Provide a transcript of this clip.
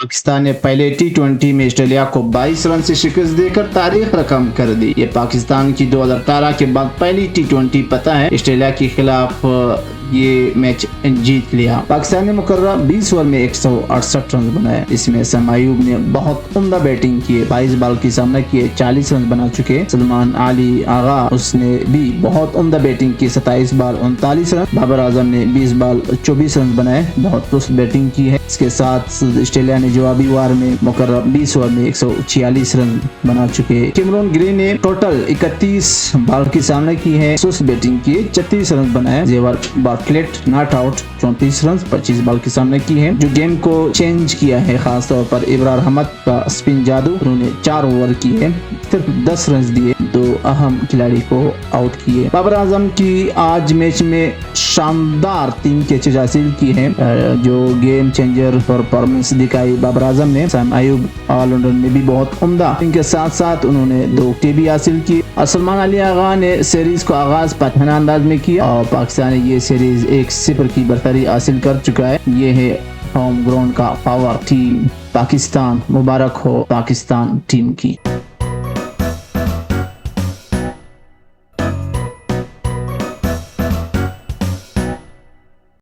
पाकिस्तान ने पहले T20 में ऑस्ट्रेलिया को 22 रन से शिकस्त देकर तारीख रकम कर दी। ये पाकिस्तान की 2018 के बाद पहली T20 पता है। ऑस्ट्रेलिया के खिलाफ ये मैच जीत लिया। पाकिस्तान ने मुकर्रर 20 ओवर में 168 रन बनाए। इसमें सैम अयूब ने बहुत उम्दा बैटिंग की, 22 बॉल की सामना किए, 40 रन बना चुके। सलमान अली आगा उसने भी बहुत उम्दा बैटिंग की, 27 बॉल 39 रन। बाबर आजम ने 20 बॉल 24 रन बनाए, बहुत दुरुस्त बैटिंग की है। इसके साथ ऑस्ट्रेलिया ने जवाबी वार में मुकर्रर 20 ओवर में 146 रन बना चुके। कैमरून ग्रीन ने टोटल 31 बॉल की सामना की है, सुस्त बैटिंग की, 36 रन बनाए। जेवर बार्कलेट नॉट आउट 34 रन 25 बॉल की सामने की है। जो गेम को चेंज किया है खास तौर पर इब्रार अहमद का स्पिन जादू, उन्होंने 4 ओवर किए, सिर्फ 10 रन दिए, 2 अहम खिलाड़ी को आउट किए। बाबर आजम की आज मैच में शानदार 3 कैचेज हासिल की है, जो गेम चेंजर परफॉर्मेंस दिखाई बाबर आजम ने। सैम अयूब ऑलराउंडर में भी बहुत उम्दा, इनके साथ साथ उन्होंने 2 विकेट भी हासिल की। और सलमान अली आगा ने सीरीज को आगाज पठाना अंदाज में किया और पाकिस्तान ने ये सीरीज 1-0 की बरतरी हासिल कर चुका है। ये है होम ग्राउंड का पावर टीम पाकिस्तान। मुबारक हो पाकिस्तान टीम की।